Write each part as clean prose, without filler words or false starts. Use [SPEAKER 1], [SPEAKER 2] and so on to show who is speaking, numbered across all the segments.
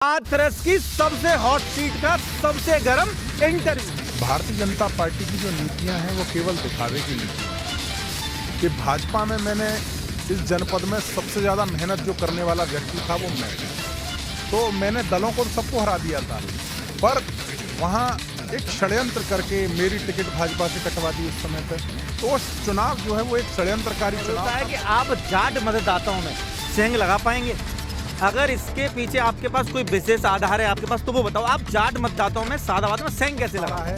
[SPEAKER 1] हाथरस की सबसे hot seat का सबसे गर्म इंटरव्यू।
[SPEAKER 2] भारतीय जनता पार्टी की जो नीतियां हैं वो केवल दिखावे की नीतियां हैं। कि भाजपा में मैंने इस जनपद में सबसे ज़्यादा मेहनत जो करने वाला व्यक्ति था वो मैं था। तो मैंने दलों को सबको हरा दिया था, पर वहाँ एक षड्यंत्र करके मेरी टिकट भाजपा से कटवा दी उस समय पर। तो चुनाव जो है वो एक षड्यंत्रकारी चुनाव
[SPEAKER 1] है कि आप जाट मतदाताओं में सेंग लगा पाएंगे? अगर इसके पीछे आपके पास कोई विशेष आधार है आपके पास तो वो बताओ। आप जाट मतदाताओं में सादाबाद में सेंग कैसे लगा
[SPEAKER 2] है?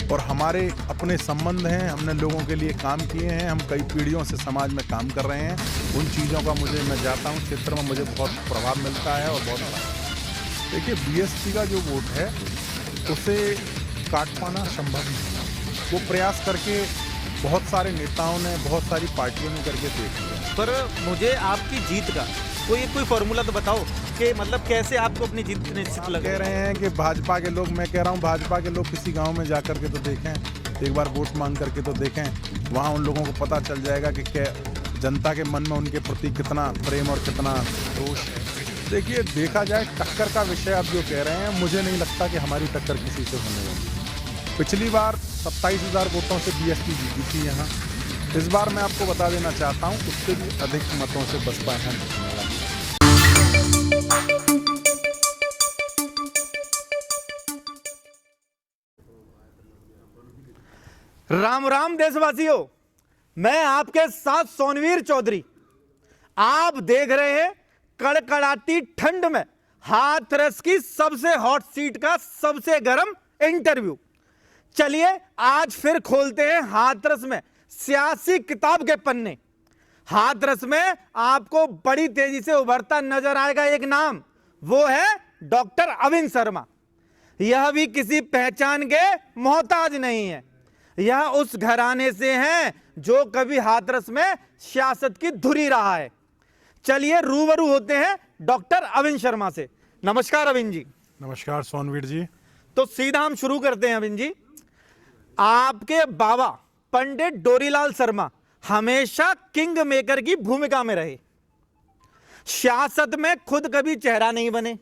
[SPEAKER 2] और हमारे अपने संबंध हैं, हमने लोगों के लिए काम किए हैं, हम कई पीढ़ियों से समाज में काम कर रहे हैं। उन चीज़ों का मैं जाता हूँ क्षेत्र में, मुझे बहुत प्रभाव मिलता है और बहुत। देखिए, बीएसपी का जो वोट है उसे काट पाना संभव नहीं है। वो प्रयास करके बहुत सारे नेताओं ने, बहुत सारी पार्टियों ने करके देख लिया।
[SPEAKER 1] पर मुझे आपकी जीत का कोई फॉर्मूला तो बताओ कि मतलब कैसे आपको अपनी जीत निश्चित लग
[SPEAKER 2] कह रहे हैं कि भाजपा के लोग, मैं कह रहा हूँ भाजपा के लोग किसी गांव में जाकर के तो देखें, एक बार वोट मांग करके तो देखें। वहाँ उन लोगों को पता चल जाएगा कि क्या जनता के मन में उनके प्रति कितना प्रेम और कितना रोष है। देखिए, देखा जाए टक्कर का विषय आप जो कह रहे हैं, मुझे नहीं लगता कि हमारी टक्कर किसी से होने वाली। पिछली बार 27,000 वोटों से बीएसपी जीती थी यहाँ। इस बार मैं आपको बता देना चाहता हूँ उससे भी अधिक मतों से बसपा यहाँ जीतने वाली है।
[SPEAKER 1] राम राम देशवासियों, मैं आपके साथ सोनवीर चौधरी। आप देख रहे हैं कड़कड़ाती ठंड में हाथरस की सबसे हॉट सीट का सबसे गर्म इंटरव्यू। चलिए आज फिर खोलते हैं हाथरस में सियासी किताब के पन्ने। हाथरस में आपको बड़ी तेजी से उभरता नजर आएगा एक नाम, वो है डॉक्टर अविन शर्मा। यह भी किसी पहचान के मोहताज नहीं है। यह उस घराने से हैं जो कभी हाथरस में सियासत की धुरी रहा है। चलिए रूबरू होते हैं डॉक्टर अविन शर्मा से। नमस्कार अविन जी।
[SPEAKER 2] नमस्कार सोनवीर जी।
[SPEAKER 1] तो सीधा हम शुरू करते हैं अविन जी। आपके बाबा पंडित डोरीलाल शर्मा हमेशा किंग मेकर की भूमिका में रहे, सियासत में खुद कभी चेहरा नहीं बने,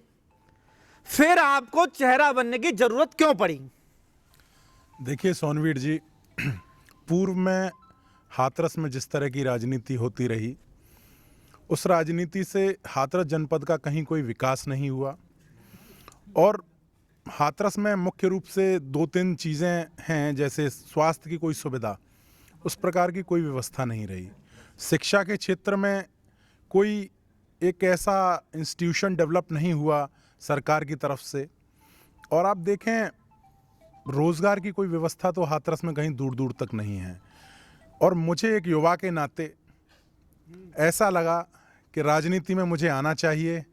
[SPEAKER 1] फिर आपको चेहरा बनने की जरूरत क्यों पड़ी?
[SPEAKER 2] देखिए सोनवीर जी, पूर्व में हाथरस में जिस तरह की राजनीति होती रही, उस राजनीति से हाथरस जनपद का कहीं कोई विकास नहीं हुआ। और हाथरस में मुख्य रूप से 2-3 चीज़ें हैं, जैसे स्वास्थ्य की कोई सुविधा, उस प्रकार की कोई व्यवस्था नहीं रही। शिक्षा के क्षेत्र में कोई एक ऐसा इंस्टीट्यूशन डेवलप नहीं हुआ सरकार की तरफ से। और आप देखें, रोज़गार की कोई व्यवस्था तो हाथरस में कहीं दूर दूर तक नहीं है। और मुझे एक युवा के नाते ऐसा लगा कि राजनीति में मुझे आना चाहिए,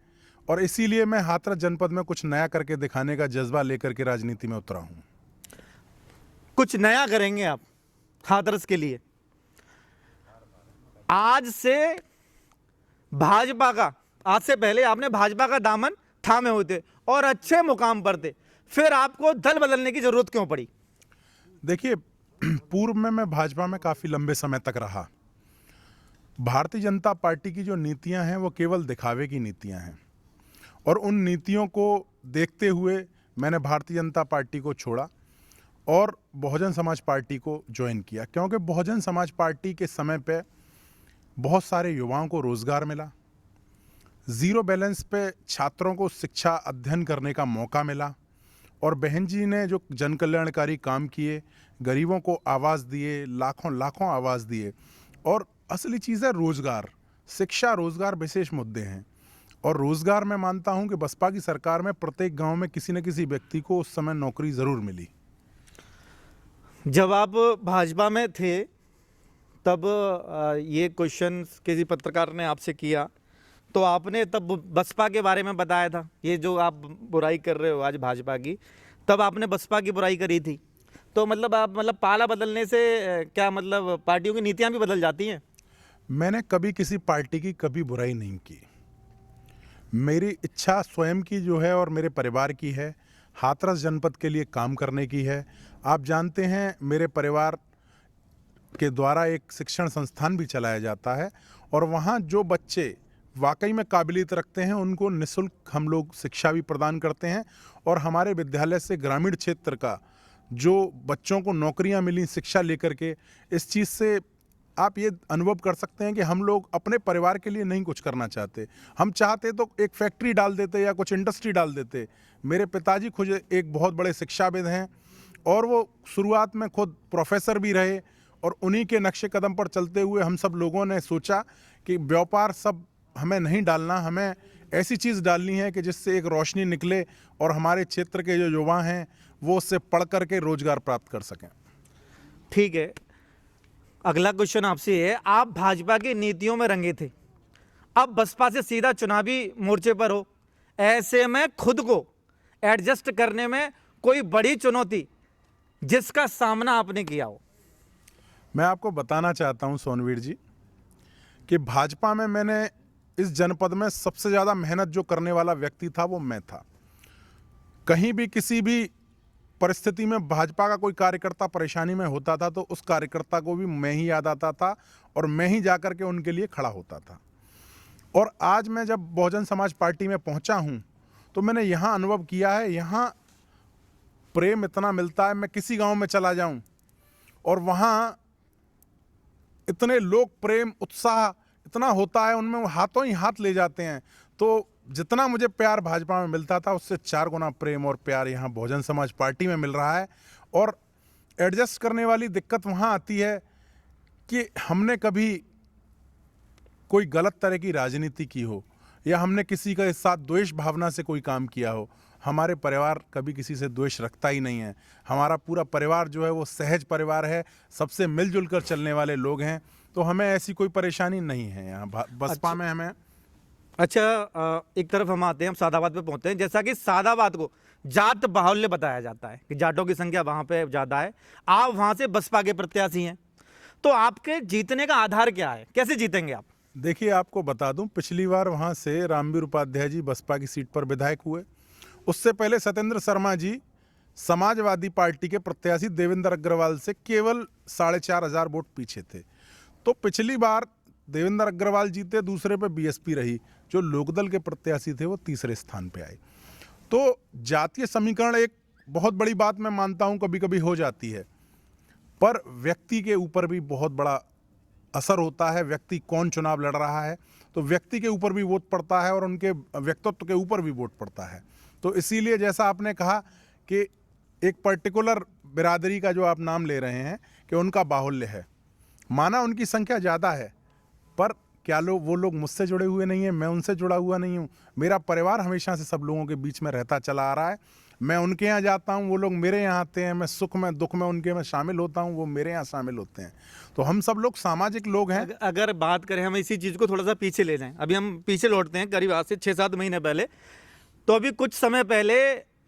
[SPEAKER 2] और इसीलिए मैं हाथरस जनपद में कुछ नया करके दिखाने का जज्बा लेकर के राजनीति में उतरा हूँ।
[SPEAKER 1] कुछ नया करेंगे आप हाथरस के लिए? आज से पहले आपने भाजपा का दामन थामे होते और अच्छे मुकाम पर थे, फिर आपको दल बदलने की जरूरत क्यों पड़ी?
[SPEAKER 2] देखिए, पूर्व में मैं भाजपा में काफ़ी लंबे समय तक रहा। भारतीय जनता पार्टी की जो नीतियां हैं वो केवल दिखावे की नीतियां हैं, और उन नीतियों को देखते हुए मैंने भारतीय जनता पार्टी को छोड़ा और बहुजन समाज पार्टी को ज्वाइन किया। क्योंकि बहुजन समाज पार्टी के समय पे बहुत सारे युवाओं को रोज़गार मिला, ज़ीरो बैलेंस पे छात्रों को शिक्षा अध्ययन करने का मौका मिला, और बहन जी ने जो जन कल्याणकारी काम किए, गरीबों को आवाज़ दिए, लाखों लाखों आवाज़ दिए। और असली चीज़ है रोज़गार, शिक्षा, रोज़गार विशेष मुद्दे हैं। और रोज़गार मैं मानता हूं कि बसपा की सरकार में प्रत्येक गांव में किसी न किसी व्यक्ति को उस समय नौकरी ज़रूर मिली।
[SPEAKER 1] जब आप भाजपा में थे तब ये क्वेश्चन किसी पत्रकार ने आपसे किया तो आपने तब बसपा के बारे में बताया था। ये जो आप बुराई कर रहे हो आज भाजपा की, तब आपने बसपा की बुराई करी थी। तो मतलब पाला बदलने से क्या मतलब पार्टियों की नीतियां भी बदल जाती हैं?
[SPEAKER 2] मैंने कभी किसी पार्टी की कभी बुराई नहीं की। मेरी इच्छा स्वयं की जो है और मेरे परिवार की है, हाथरस जनपद के लिए काम करने की है। आप जानते हैं, मेरे परिवार के द्वारा एक शिक्षण संस्थान भी चलाया जाता है, और वहाँ जो बच्चे वाकई में काबिलियत रखते हैं उनको निःशुल्क हम लोग शिक्षा भी प्रदान करते हैं। और हमारे विद्यालय से ग्रामीण क्षेत्र का जो बच्चों को नौकरियां मिली शिक्षा लेकर के, इस चीज़ से आप ये अनुभव कर सकते हैं कि हम लोग अपने परिवार के लिए नहीं कुछ करना चाहते। हम चाहते तो एक फैक्ट्री डाल देते या कुछ इंडस्ट्री डाल देते। मेरे पिताजी खुद एक बहुत बड़े शिक्षाविद हैं और वो शुरुआत में खुद प्रोफेसर भी रहे, और उन्हीं के नक्शे कदम पर चलते हुए हम सब लोगों ने सोचा कि व्यापार सब हमें नहीं डालना, हमें ऐसी चीज़ डालनी है कि जिससे एक रोशनी निकले और हमारे क्षेत्र के जो युवा हैं वो उससे पढ़ कर के रोजगार प्राप्त कर सकें।
[SPEAKER 1] ठीक है, अगला क्वेश्चन आपसे है, आप भाजपा की नीतियों में रंगे थे, अब बसपा से सीधा चुनावी मोर्चे पर हो, ऐसे में खुद को एडजस्ट करने में कोई बड़ी चुनौती जिसका सामना आपने किया हो?
[SPEAKER 2] मैं आपको बताना चाहता हूं सोनवीर जी कि भाजपा में मैंने इस जनपद में सबसे ज़्यादा मेहनत जो करने वाला व्यक्ति था वो मैं था। कहीं भी किसी भी परिस्थिति में भाजपा का कोई कार्यकर्ता परेशानी में होता था तो उस कार्यकर्ता को भी मैं ही याद आता था और मैं ही जाकर के उनके लिए खड़ा होता था। और आज मैं जब बहुजन समाज पार्टी में पहुंचा हूं तो मैंने यहाँ अनुभव किया है, यहाँ प्रेम इतना मिलता है। मैं किसी गांव में चला जाऊं और वहाँ इतने लोग प्रेम उत्साह इतना होता है, उनमें वो हाथों ही हाथ ले जाते हैं। तो जितना मुझे प्यार भाजपा में मिलता था उससे 4 गुना प्रेम और प्यार यहाँ बहुजन समाज पार्टी में मिल रहा है। और एडजस्ट करने वाली दिक्कत वहाँ आती है कि हमने कभी कोई गलत तरह की राजनीति की हो या हमने किसी के साथ द्वेष भावना से कोई काम किया हो। हमारे परिवार कभी किसी से द्वेष रखता ही नहीं है। हमारा पूरा परिवार जो है वो सहज परिवार है, सबसे मिलजुल कर चलने वाले लोग हैं। तो हमें ऐसी कोई परेशानी नहीं है यहाँ बसपा में हमें।
[SPEAKER 1] अच्छा, एक तरफ हम आते हैं, हम सादाबाद पे पहुंचते हैं। जैसा कि सादाबाद को जात बाहुल्य बताया जाता है कि जाटों की संख्या वहां पे ज़्यादा है, आप वहां से बसपा के प्रत्याशी हैं, तो आपके जीतने का आधार क्या है, कैसे जीतेंगे आप?
[SPEAKER 2] देखिए, आपको बता दूं, पिछली बार वहाँ से रामवीर उपाध्याय जी बसपा की सीट पर विधायक हुए। उससे पहले सत्येंद्र शर्मा जी समाजवादी पार्टी के प्रत्याशी देवेंद्र अग्रवाल से केवल 4,500 वोट पीछे थे। तो पिछली बार देवेंद्र अग्रवाल जीते, दूसरे पे बीएसपी रही। जो लोकदल के प्रत्याशी थे वो तीसरे स्थान पे आए। तो जातीय समीकरण एक बहुत बड़ी बात मैं मानता हूँ कभी कभी हो जाती है, पर व्यक्ति के ऊपर भी बहुत बड़ा असर होता है। व्यक्ति कौन चुनाव लड़ रहा है तो व्यक्ति के ऊपर भी वोट पड़ता है और उनके व्यक्तित्व के ऊपर भी वोट पड़ता है। तो इसीलिए जैसा आपने कहा कि एक पर्टिकुलर बिरादरी का जो आप नाम ले रहे हैं कि उनका बाहुल्य है, माना उनकी संख्या ज़्यादा है, पर क्या वो लोग मुझसे जुड़े हुए नहीं हैं, मैं उनसे जुड़ा हुआ नहीं हूँ। मेरा परिवार हमेशा से सब लोगों के बीच में रहता चला आ रहा है। मैं उनके यहाँ जाता हूँ, वो लोग मेरे यहाँ आते हैं। मैं सुख में दुख में उनके में शामिल होता हूँ, वो मेरे यहाँ शामिल होते हैं। तो हम सब लोग सामाजिक लोग हैं।
[SPEAKER 1] अगर बात करें, हम इसी चीज़ को थोड़ा सा पीछे ले जाएं, अभी हम पीछे लौटते हैं करीब आज से 6-7 महीने पहले। तो अभी कुछ समय पहले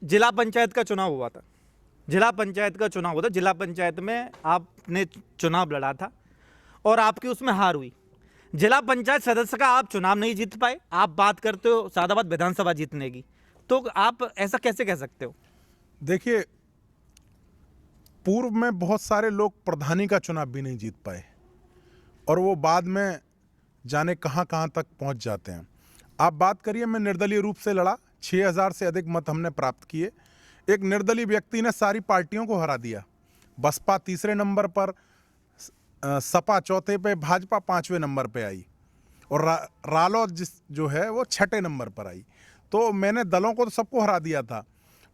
[SPEAKER 1] जिला पंचायत का चुनाव हुआ था। जिला पंचायत में आपने चुनाव लड़ा था और आपकी उसमें हार हुई। जिला पंचायत सदस्य का आप चुनाव नहीं जीत पाए। आप बात करते हो सादाबाद विधानसभा जीतने की, तो आप ऐसा कैसे कह सकते हो?
[SPEAKER 2] देखिए, पूर्व में बहुत सारे लोग प्रधानी का चुनाव भी नहीं जीत पाए और वो बाद में जाने कहां कहां तक पहुंच जाते हैं। आप बात करिए, मैं निर्दलीय रूप से लड़ा, 6,000 से अधिक मत हमने प्राप्त किए। एक निर्दलीय व्यक्ति ने सारी पार्टियों को हरा दिया। बसपा तीसरे नंबर पर, सपा चौथे पे, भाजपा 5वें नंबर पे आई और रालोद जो है वो 6ठे नंबर पर आई। तो मैंने दलों को तो सबको हरा दिया था,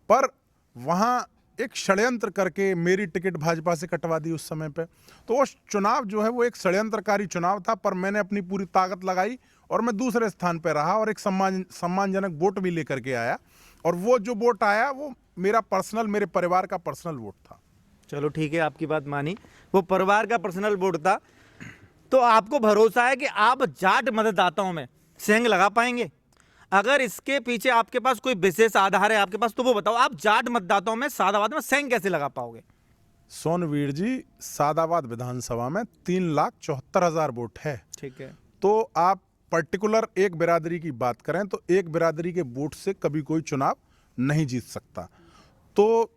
[SPEAKER 2] पर वहाँ एक षड्यंत्र करके मेरी टिकट भाजपा से कटवा दी उस समय पे। तो वो चुनाव जो है वो एक षड्यंत्रकारी चुनाव था, पर मैंने अपनी पूरी ताकत लगाई और मैं दूसरे स्थान पर रहा और एक सम्मानजनक वोट भी लेकर के आया। और वो जो वोट आया वो मेरा पर्सनल, मेरे परिवार का पर्सनल वोट था।
[SPEAKER 1] चलो ठीक है, आपकी बात मानी, वो परिवार का पर्सनल वोट था। तो आपको भरोसा है कि आप जाट मतदाताओं में सेंग लगा पाएंगे? अगर इसके पीछे आपके पास कोई विशेष आधार है आपके पास, तो वो बताओ, आप जाट मतदाताओं में सादाबाद में सेंग कैसे लगा पाओगे?
[SPEAKER 2] सोनवीर जी, सादाबाद विधानसभा में 3,74,000 वोट है।
[SPEAKER 1] ठीक है।
[SPEAKER 2] तो आप पर्टिकुलर एक बिरादरी की बात करें तो एक बिरादरी के वोट से कभी कोई चुनाव नहीं जीत सकता। तो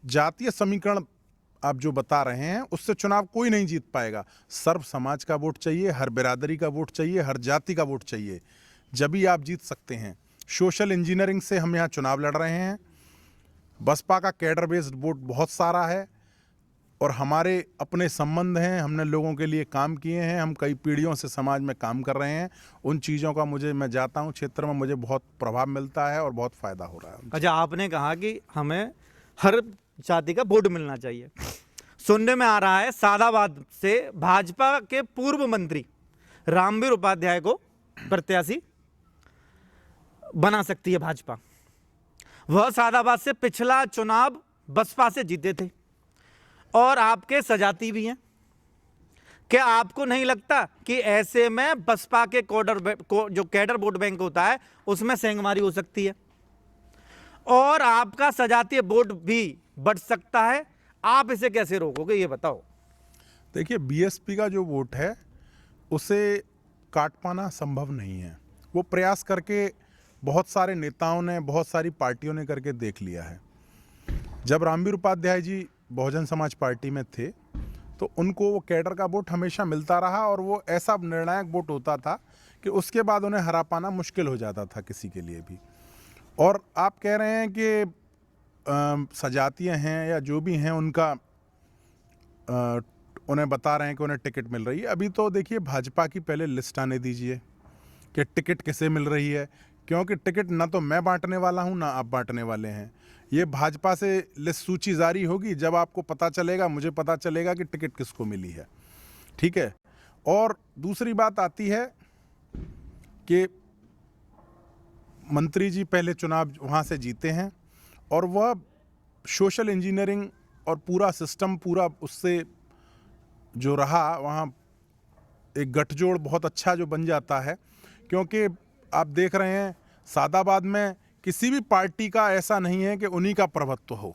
[SPEAKER 2] जातीय समीकरण आप जो बता रहे हैं उससे चुनाव कोई नहीं जीत पाएगा। सर्व समाज का वोट चाहिए, हर बिरादरी का वोट चाहिए, हर जाति का वोट चाहिए, जब ही आप जीत सकते हैं। सोशल इंजीनियरिंग से हम यहाँ चुनाव लड़ रहे हैं। बसपा का कैडर बेस्ड वोट बहुत सारा है और हमारे अपने संबंध हैं, हमने लोगों के लिए काम किए हैं, हम कई पीढ़ियों से समाज में काम कर रहे हैं। उन चीज़ों का मैं जाता हूँ क्षेत्र में, मुझे बहुत प्रभाव मिलता है और बहुत फ़ायदा हो रहा है।
[SPEAKER 1] अच्छा, आपने कहा कि हमें हर जाति का वोट मिलना चाहिए। सुनने में आ रहा है सादाबाद से भाजपा के पूर्व मंत्री रामवीर उपाध्याय को प्रत्याशी बना सकती है भाजपा। वह सादाबाद से पिछला चुनाव बसपा से जीते थे और आपके सजाती भी हैं। क्या आपको नहीं लगता कि ऐसे में बसपा के जो कैडर वोट बैंक होता है उसमें सेंधमारी हो सकती है और आपका सजातीय वोट भी बढ़ सकता है? आप इसे कैसे रोकोगे, ये बताओ।
[SPEAKER 2] देखिए, बीएसपी का जो वोट है उसे काट पाना संभव नहीं है। वो प्रयास करके बहुत सारे नेताओं ने, बहुत सारी पार्टियों ने करके देख लिया है। जब रामवीर उपाध्याय जी बहुजन समाज पार्टी में थे तो उनको वो कैडर का वोट हमेशा मिलता रहा और वो ऐसा निर्णायक वोट होता था कि उसके बाद उन्हें हरा पाना मुश्किल हो जाता था किसी के लिए भी। और आप कह रहे हैं कि सजातीय हैं या जो भी हैं उनका उन्हें बता रहे हैं कि उन्हें टिकट मिल रही है। अभी तो देखिए, भाजपा की पहले लिस्ट आने दीजिए कि टिकट किसे मिल रही है, क्योंकि टिकट ना तो मैं बांटने वाला हूं ना आप बांटने वाले हैं। ये भाजपा से लिस्ट सूची जारी होगी, जब आपको पता चलेगा, मुझे पता चलेगा कि टिकट किसको मिली है। ठीक है। और दूसरी बात आती है कि मंत्री जी पहले चुनाव वहाँ से जीते हैं और वह सोशल इंजीनियरिंग और पूरा सिस्टम पूरा उससे जो रहा, वहाँ एक गठजोड़ बहुत अच्छा जो बन जाता है। क्योंकि आप देख रहे हैं सादाबाद में किसी भी पार्टी का ऐसा नहीं है कि उन्हीं का प्रभुत्व हो।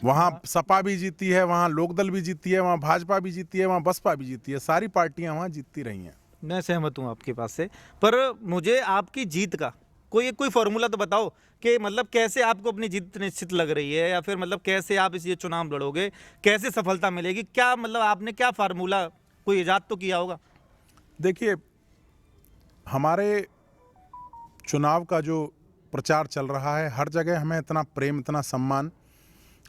[SPEAKER 2] वहाँ सपा भी जीती है, वहाँ लोकदल भी जीती है, वहाँ भाजपा भी जीती है, वहाँ बसपा भी जीती है, सारी पार्टियां वहाँ जीतती रही हैं।
[SPEAKER 1] मैं सहमत हूँ आपकी बात से, पर मुझे आपकी जीत का कोई फॉर्मूला तो बताओ कि मतलब कैसे आपको अपनी जीत निश्चित लग रही है, या फिर मतलब कैसे आप इस ये चुनाव लड़ोगे, कैसे सफलता मिलेगी, क्या मतलब आपने क्या फार्मूला कोई इजाद तो किया होगा?
[SPEAKER 2] देखिए, हमारे चुनाव का जो प्रचार चल रहा है, हर जगह हमें इतना प्रेम, इतना सम्मान,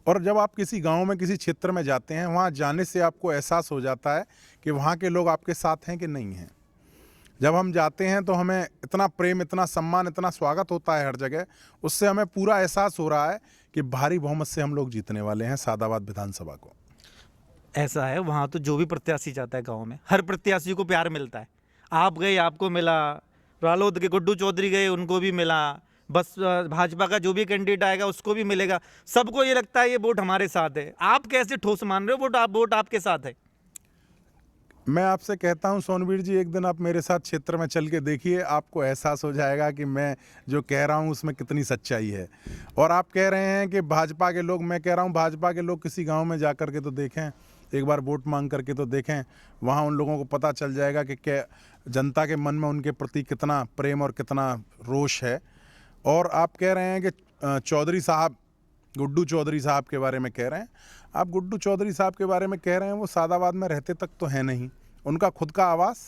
[SPEAKER 2] और जब आप किसी गांव में, किसी क्षेत्र में जाते हैं, वहां जाने से आपको एहसास हो जाता है कि वहां के लोग आपके साथ हैं कि नहीं हैं। जब हम जाते हैं तो हमें इतना प्रेम, इतना सम्मान, इतना स्वागत होता है हर जगह, उससे हमें पूरा एहसास हो रहा है कि भारी बहुमत से हम लोग जीतने वाले हैं सादाबाद विधानसभा को।
[SPEAKER 1] ऐसा है, वहाँ तो जो भी प्रत्याशी जाता है गांव में, हर प्रत्याशी को प्यार मिलता है। आप गए, आपको मिला, रालोद के गुड्डू चौधरी गए, उनको भी मिला, बस भाजपा का जो भी कैंडिडेट आएगा उसको भी मिलेगा। सबको ये लगता है ये वोट हमारे साथ है। आप कैसे ठोस मान रहे हो वोट आपके साथ है?
[SPEAKER 2] मैं आपसे कहता हूं सोनवीर जी, एक दिन आप मेरे साथ क्षेत्र में चल के देखिए, आपको एहसास हो जाएगा कि मैं जो कह रहा हूं उसमें कितनी सच्चाई है। और आप कह रहे हैं कि भाजपा के लोग, मैं कह रहा हूं भाजपा के लोग किसी गांव में जा कर के तो देखें, एक बार वोट मांग करके तो देखें, वहाँ उन लोगों को पता चल जाएगा कि क्या जनता के मन में उनके प्रति कितना प्रेम और कितना रोष है। और आप कह रहे हैं कि चौधरी साहब, गुड्डू चौधरी साहब के बारे में कह रहे हैं, आप गुड्डू चौधरी साहब के बारे में कह रहे हैं, वो सादाबाद में रहते तक तो है नहीं, उनका खुद का आवास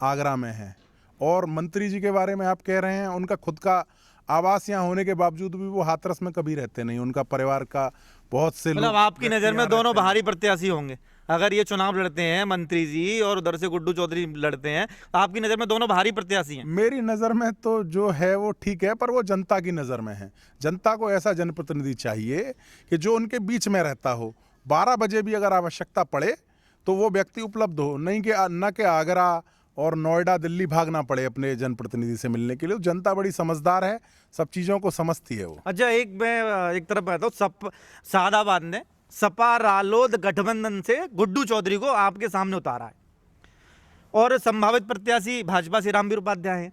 [SPEAKER 2] आगरा में है। और मंत्री जी के बारे में आप कह रहे हैं, उनका खुद का आवास यहाँ होने के बावजूद भी वो हाथरस में कभी रहते नहीं, उनका परिवार का बहुत से लोग।
[SPEAKER 1] मतलब आपकी नज़र में दोनों बाहरी प्रत्याशी होंगे अगर ये चुनाव लड़ते हैं, मंत्री जी और उधर से गुड्डू चौधरी लड़ते हैं, आपकी नज़र में दोनों बाहरी प्रत्याशी हैं?
[SPEAKER 2] मेरी नज़र में तो जो है वो ठीक है, पर वो जनता की नज़र में है। जनता को ऐसा जनप्रतिनिधि चाहिए कि जो उनके बीच में रहता हो, 12 बजे भी अगर आवश्यकता पड़े तो वो व्यक्ति उपलब्ध हो, नहीं कि न कि आगरा और नोएडा, दिल्ली भागना पड़े अपने जनप्रतिनिधि से मिलने के लिए। जनता बड़ी समझदार है, सब चीज़ों को समझती है वो।
[SPEAKER 1] अच्छा, मैं एक तरफ कहता हूँ, सादाबाद ने सपा रालोद गठबंधन से गुड्डू चौधरी को आपके सामने उतारा है और संभावित प्रत्याशी भाजपा से रामवीर उपाध्याय हैं।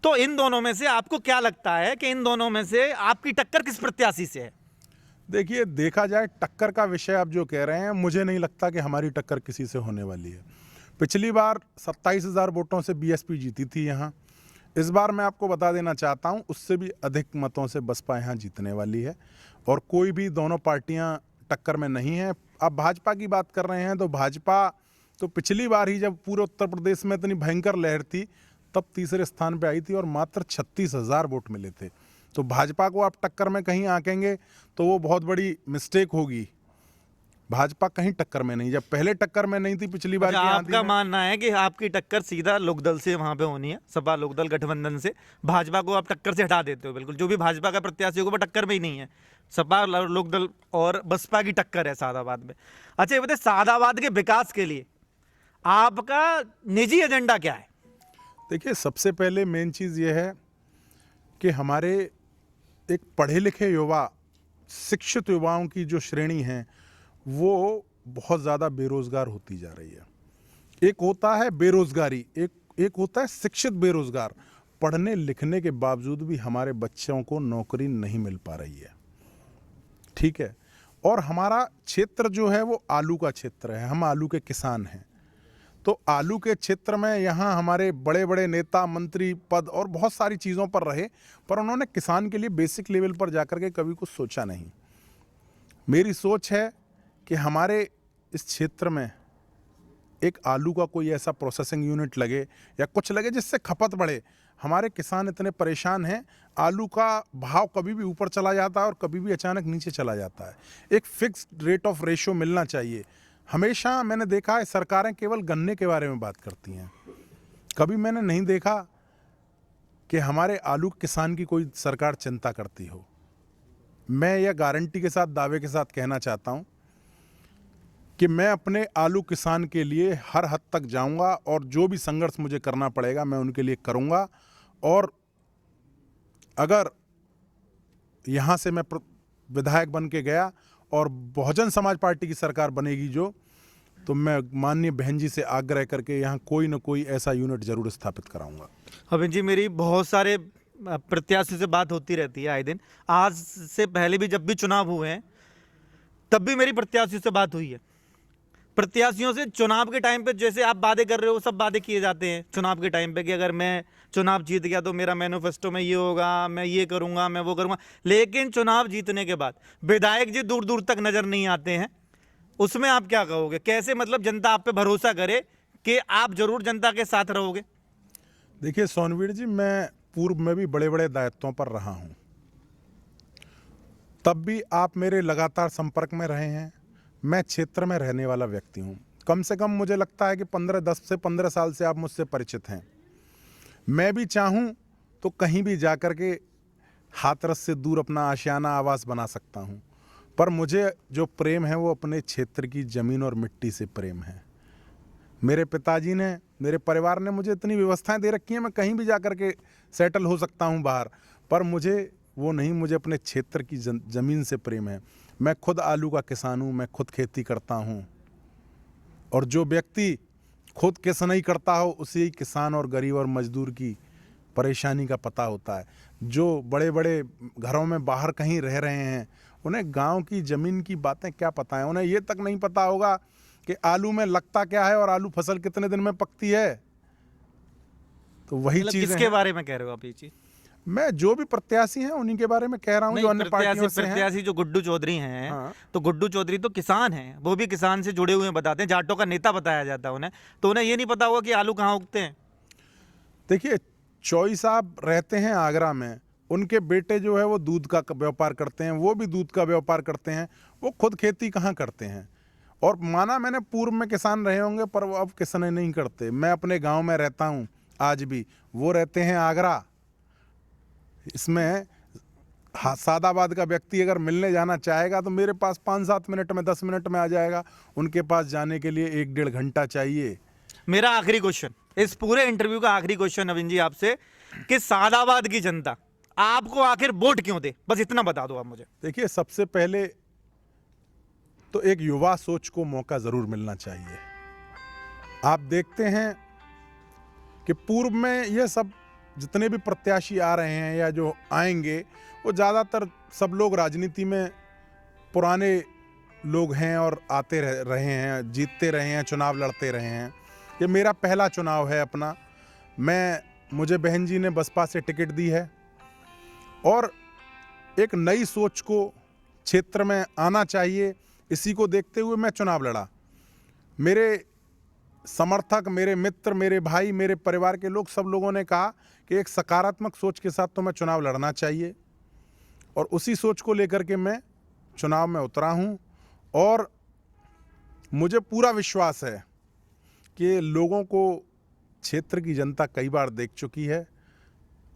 [SPEAKER 1] तो इन दोनों में से आपको क्या लगता है कि इन दोनों में से आपकी टक्कर किस प्रत्याशी से है?
[SPEAKER 2] देखिए, देखा जाए टक्कर का विषय आप जो कह रहे हैं, मुझे नहीं लगता कि हमारी टक्कर किसी से होने वाली है। पिछली बार 27,000 वोटों से बीएसपी जीती थी यहाँ। इस बार मैं आपको बता देना चाहता हूँ, उससे भी अधिक मतों से बसपा यहाँ जीतने वाली है। और कोई भी दोनों पार्टियां टक्कर में नहीं है। अब भाजपा की बात कर रहे हैं तो भाजपा तो पिछली बार ही जब पूरे उत्तर प्रदेश में इतनी भयंकर लहर थी तब तीसरे स्थान पे आई थी और मात्र 36,000 वोट मिले थे। तो भाजपा को आप टक्कर में कहीं आंकेंगे तो वो बहुत बड़ी मिस्टेक होगी। भाजपा कहीं टक्कर में नहीं, जब पहले टक्कर में नहीं थी पिछली बार
[SPEAKER 1] अच्छा,
[SPEAKER 2] की आंधी
[SPEAKER 1] आपका
[SPEAKER 2] में।
[SPEAKER 1] मानना है कि आपकी टक्कर सीधा लोकदल से वहां पे होनी है, सपा लोकदल गठबंधन से। भाजपा को आप टक्कर से हटा देते हो, बिल्कुल जो भी भाजपा का प्रत्याशी होगा वो टक्कर में ही नहीं है। सपा लोकदल और बसपा की टक्कर है सादाबाद में। अच्छा, ये बताइए, सादाबाद के विकास के लिए आपका निजी एजेंडा क्या है?
[SPEAKER 2] देखिए, सबसे पहले मेन चीज़ ये है कि हमारे एक पढ़े लिखे युवा, शिक्षित युवाओं की जो श्रेणी है वो बहुत ज़्यादा बेरोज़गार होती जा रही है। एक होता है बेरोज़गारी, एक होता है शिक्षित बेरोज़गार। पढ़ने लिखने के बावजूद भी हमारे बच्चों को नौकरी नहीं मिल पा रही है, ठीक है। और हमारा क्षेत्र जो है वो आलू का क्षेत्र है, हम आलू के किसान हैं। तो आलू के क्षेत्र में यहाँ हमारे बड़े बड़े नेता, मंत्री पद और बहुत सारी चीज़ों पर रहे, पर उन्होंने किसान के लिए बेसिक लेवल पर जाकर के कभी कुछ सोचा नहीं। मेरी सोच है कि हमारे इस क्षेत्र में एक आलू का कोई ऐसा प्रोसेसिंग यूनिट लगे या कुछ लगे जिससे खपत बढ़े। हमारे किसान इतने परेशान हैं, आलू का भाव कभी भी ऊपर चला जाता है और कभी भी अचानक नीचे चला जाता है। एक फिक्स्ड रेट ऑफ रेशो मिलना चाहिए। हमेशा मैंने देखा है सरकारें केवल गन्ने के बारे में बात करती हैं, कभी मैंने नहीं देखा कि हमारे आलू किसान की कोई सरकार चिंता करती हो। मैं यह गारंटी के साथ, दावे के साथ कहना चाहता हूं कि मैं अपने आलू किसान के लिए हर हद तक जाऊंगा और जो भी संघर्ष मुझे करना पड़ेगा मैं उनके लिए करूंगा। और अगर यहाँ से मैं विधायक बन के गया और बहुजन समाज पार्टी की सरकार बनेगी तो मैं माननीय बहन जी से आग्रह करके यहाँ कोई ना कोई ऐसा यूनिट जरूर स्थापित कराऊंगा।
[SPEAKER 1] अभिन जी, मेरी बहुत सारे प्रत्याशियों से बात होती रहती है आए दिन। आज से पहले भी जब भी चुनाव हुए हैं तब भी मेरी प्रत्याशियों से बात हुई है। प्रत्याशियों से चुनाव के टाइम पे जैसे आप वादे कर रहे हो सब वादे किए जाते हैं चुनाव के टाइम पे कि अगर मैं चुनाव जीत गया तो मेरा मैनिफेस्टो में ये होगा, मैं ये करूंगा, मैं वो करूंगा। लेकिन चुनाव जीतने के बाद विधायक जी दूर दूर तक नजर नहीं आते हैं। उसमें आप क्या कहोगे? कैसे मतलब जनता आप पे भरोसा करे कि आप जरूर जनता के साथ रहोगे?
[SPEAKER 2] देखिए सोनवीर जी, मैं पूर्व में भी बड़े बड़े दायित्वों पर रहा हूं, तब भी आप मेरे लगातार संपर्क में रहे हैं। मैं क्षेत्र में रहने वाला व्यक्ति हूं, कम से कम मुझे लगता है कि 10 से 15 साल से आप मुझसे परिचित हैं। मैं भी चाहूं तो कहीं भी जाकर के हाथरस से दूर अपना आशियाना आवास बना सकता हूं, पर मुझे जो प्रेम है वो अपने क्षेत्र की ज़मीन और मिट्टी से प्रेम है। मेरे पिताजी ने, मेरे परिवार ने मुझे इतनी व्यवस्थाएं दे रखी हैं, मैं कहीं भी जाकर के सेटल हो सकता हूं बाहर, पर मुझे वो नहीं, मुझे अपने क्षेत्र की ज़मीन से प्रेम है। मैं खुद आलू का किसान हूं, मैं खुद खेती करता हूं, और जो व्यक्ति खुद किसानी करता हो उसी किसान और गरीब और मजदूर की परेशानी का पता होता है। जो बड़े बड़े घरों में बाहर कहीं रह रहे हैं उन्हें गांव की ज़मीन की बातें क्या पता है। उन्हें ये तक नहीं पता होगा कि आलू में लगता क्या है और आलू फसल कितने दिन में पकती है। तो वही
[SPEAKER 1] मतलब
[SPEAKER 2] चीज़
[SPEAKER 1] किसके बारे में कह रहे हो आप ये चीज?
[SPEAKER 2] मैं जो भी प्रत्याशी हैं उन्हीं के बारे में कह रहा हूं, जो अन्य पार्टियों से हैं।
[SPEAKER 1] प्रत्याशी जो गुड्डू चौधरी हैं,
[SPEAKER 2] हाँ।
[SPEAKER 1] तो गुड्डू चौधरी तो किसान हैं, वो भी किसान से जुड़े हुए हैं, बताते हैं जाटों का नेता बताया जाता है उन्हें, तो उन्हें ये नहीं पता होगा कि आलू कहाँ उगते हैं।
[SPEAKER 2] देखिए, चौई साहब रहते हैं आगरा में, उनके बेटे जो है वो दूध का व्यापार करते हैं, वो भी दूध का व्यापार करते हैं, वो खुद खेती कहाँ करते हैं। और माना मैंने पूर्व में किसान रहे होंगे पर वो अब किसानी नहीं करते। मैं अपने गांव में रहता हूं आज भी, वो रहते हैं आगरा। इसमें सादाबाद का व्यक्ति अगर मिलने जाना चाहेगा तो मेरे पास 5-7 मिनट में, 10 मिनट में आ जाएगा। उनके पास जाने के लिए 1-1.5 घंटा चाहिए।
[SPEAKER 1] मेरा आखिरी क्वेश्चन, इस पूरे इंटरव्यू का आखिरी क्वेश्चन नवीन जी आपसे, कि सादाबाद की जनता आपको आखिर वोट क्यों दे, बस इतना बता दो आप मुझे।
[SPEAKER 2] देखिए, सबसे पहले तो एक युवा सोच को मौका जरूर मिलना चाहिए। आप देखते हैं कि पूर्व में ये सब जितने भी प्रत्याशी आ रहे हैं या जो आएंगे वो ज़्यादातर सब लोग राजनीति में पुराने लोग हैं और आते रहे हैं, जीतते रहे हैं, चुनाव लड़ते रहे हैं। ये मेरा पहला चुनाव है अपना। मुझे बहन जी ने बसपा से टिकट दी है और एक नई सोच को क्षेत्र में आना चाहिए, इसी को देखते हुए मैं चुनाव लड़ा। मेरे समर्थक, मेरे मित्र, मेरे भाई, मेरे परिवार के लोग, सब लोगों ने कहा कि एक सकारात्मक सोच के साथ तुम्हें चुनाव लड़ना चाहिए, और उसी सोच को लेकर के मैं चुनाव में उतरा हूं। और मुझे पूरा विश्वास है कि लोगों को क्षेत्र की जनता कई बार देख चुकी है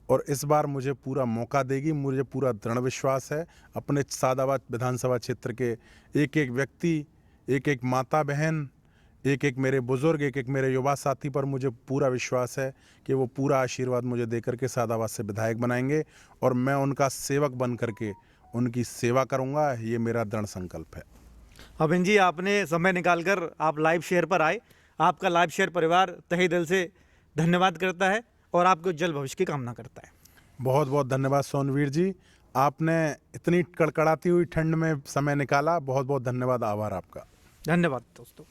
[SPEAKER 2] और इस बार मुझे पूरा मौका देगी। मुझे पूरा दृढ़ विश्वास है अपने सादाबाद विधानसभा क्षेत्र के एक एक व्यक्ति, एक एक माता बहन, एक एक मेरे बुजुर्ग, एक एक मेरे युवा साथी पर मुझे पूरा विश्वास है कि वो पूरा आशीर्वाद मुझे दे करके सादाबाद से विधायक बनाएंगे और मैं उनका सेवक बन करके उनकी सेवा करूंगा। ये मेरा दृढ़ संकल्प है।
[SPEAKER 1] अभिन जी, आपने समय निकालकर आप लाइव शेयर पर आए। आपका लाइव शेयर परिवार तहे दिल से धन्यवाद करता है और आपके उज्जवल भविष्य की कामना करता है।
[SPEAKER 2] बहुत बहुत धन्यवाद सोनवीर जी, आपने इतनी कड़कड़ाती हुई ठंड में समय निकाला। बहुत बहुत धन्यवाद, आभार आपका।
[SPEAKER 1] धन्यवाद दोस्तों।